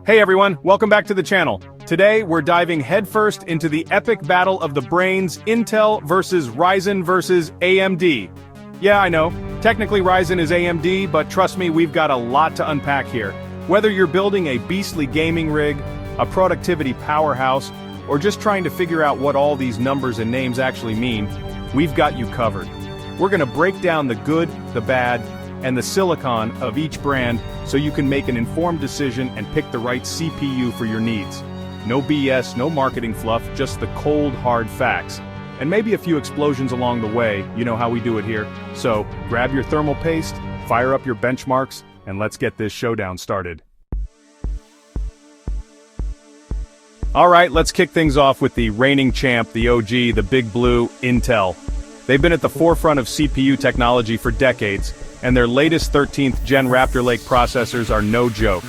Hey everyone, welcome back to the channel. Today, we're diving headfirst into the epic battle of the brains, Intel versus Ryzen versus AMD. Yeah, I know, technically Ryzen is AMD, but trust me, we've got a lot to unpack here. Whether you're building a beastly gaming rig, a productivity powerhouse, or just trying to figure out what all these numbers and names actually mean, we've got you covered. We're gonna break down the good, the bad, and the silicon of each brand so you can make an informed decision and pick the right CPU for your needs. No BS, no marketing fluff, just the cold, hard facts. And maybe a few explosions along the way, you know how we do it here. So, grab your thermal paste, fire up your benchmarks, and let's get this showdown started. Alright, let's kick things off with the reigning champ, the OG, the big blue, Intel. They've been at the forefront of CPU technology for decades, and their latest 13th Gen Raptor Lake processors are no joke.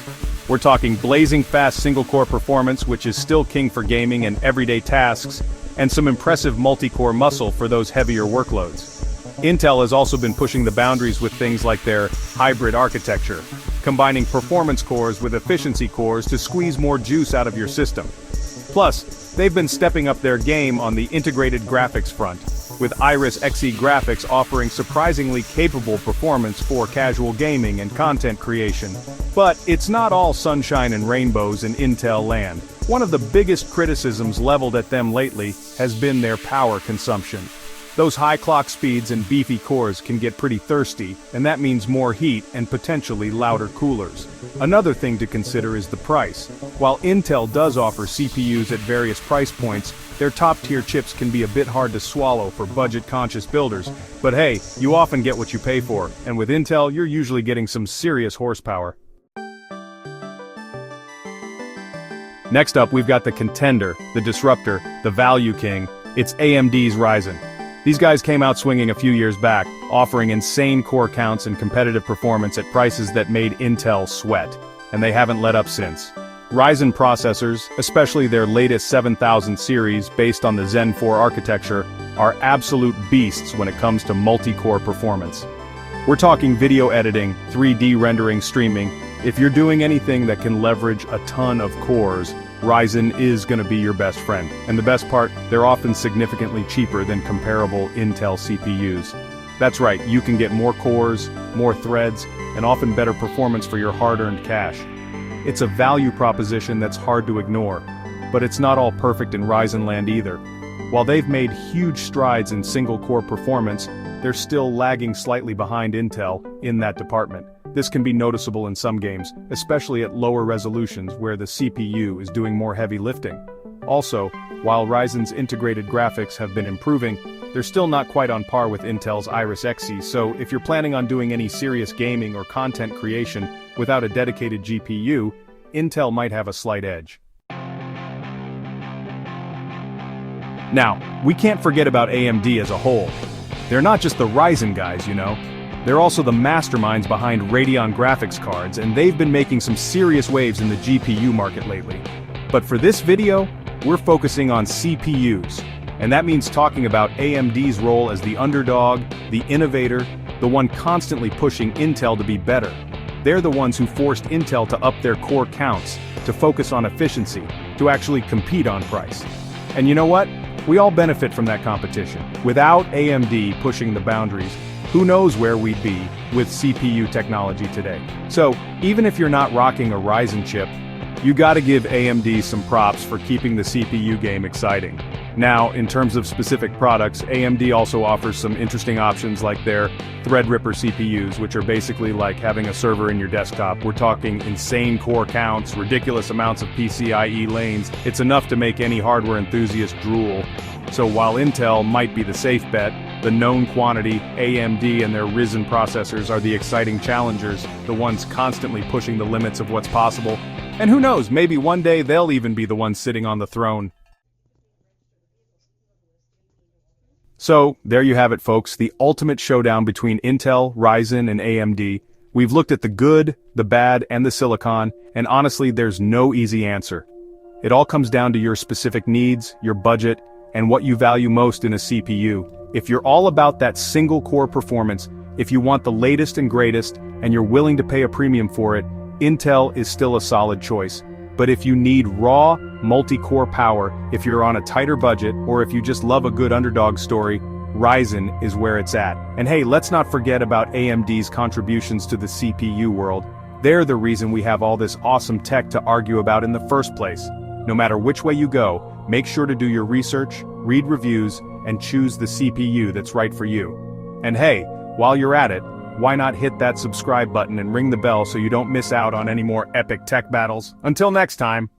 We're talking blazing fast single-core performance, which is still king for gaming and everyday tasks, and some impressive multi-core muscle for those heavier workloads. Intel has also been pushing the boundaries with things like their hybrid architecture, combining performance cores with efficiency cores to squeeze more juice out of your system. Plus, they've been stepping up their game on the integrated graphics front, with Iris Xe graphics offering surprisingly capable performance for casual gaming and content creation. But it's not all sunshine and rainbows in Intel land. One of the biggest criticisms leveled at them lately has been their power consumption. Those high clock speeds and beefy cores can get pretty thirsty, and that means more heat and potentially louder coolers. Another thing to consider is the price. While Intel does offer CPUs at various price points, their top-tier chips can be a bit hard to swallow for budget-conscious builders. But hey, you often get what you pay for, and with Intel, you're usually getting some serious horsepower. Next up, we've got the contender, the disruptor, the value king. It's AMD's Ryzen. These guys came out swinging a few years back, offering insane core counts and competitive performance at prices that made Intel sweat, and they haven't let up since. Ryzen processors, especially their latest 7000 series based on the Zen 4 architecture, are absolute beasts when it comes to multi-core performance. We're talking video editing, 3D rendering, streaming. If you're doing anything that can leverage a ton of cores, Ryzen is going to be your best friend. And the best part, they're often significantly cheaper than comparable Intel CPUs. That's right, you can get more cores, more threads, and often better performance for your hard-earned cash. It's a value proposition that's hard to ignore, but it's not all perfect in Ryzen land either. While they've made huge strides in single-core performance, they're still lagging slightly behind Intel in that department. This can be noticeable in some games, especially at lower resolutions where the CPU is doing more heavy lifting. Also, while Ryzen's integrated graphics have been improving, they're still not quite on par with Intel's Iris Xe, so if you're planning on doing any serious gaming or content creation without a dedicated GPU, Intel might have a slight edge. Now, we can't forget about AMD as a whole. They're not just the Ryzen guys, you know. They're also the masterminds behind Radeon graphics cards, and they've been making some serious waves in the GPU market lately. But for this video, we're focusing on CPUs, and that means talking about AMD's role as the underdog, the innovator, the one constantly pushing Intel to be better. They're the ones who forced Intel to up their core counts, to focus on efficiency, to actually compete on price. And you know what? We all benefit from that competition. Without AMD pushing the boundaries, who knows where we'd be with CPU technology today. So, even if you're not rocking a Ryzen chip, you gotta give AMD some props for keeping the CPU game exciting. Now, in terms of specific products, AMD also offers some interesting options like their Threadripper CPUs, which are basically like having a server in your desktop. We're talking insane core counts, ridiculous amounts of PCIe lanes. It's enough to make any hardware enthusiast drool. So while Intel might be the safe bet, the known quantity, AMD and their Ryzen processors are the exciting challengers, the ones constantly pushing the limits of what's possible. And who knows, maybe one day they'll even be the ones sitting on the throne. So, there you have it folks, the ultimate showdown between Intel, Ryzen, and AMD. We've looked at the good, the bad, and the silicon, and honestly there's no easy answer. It all comes down to your specific needs, your budget, and what you value most in a CPU. If you're all about that single-core performance, if you want the latest and greatest, and you're willing to pay a premium for it, Intel is still a solid choice. But if you need raw, multi-core power, if you're on a tighter budget, or if you just love a good underdog story, Ryzen is where it's at. And hey, let's not forget about AMD's contributions to the CPU world. They're the reason we have all this awesome tech to argue about in the first place. No matter which way you go, make sure to do your research, read reviews, and choose the CPU that's right for you. And hey, while you're at it, why not hit that subscribe button and ring the bell so you don't miss out on any more epic tech battles? Until next time.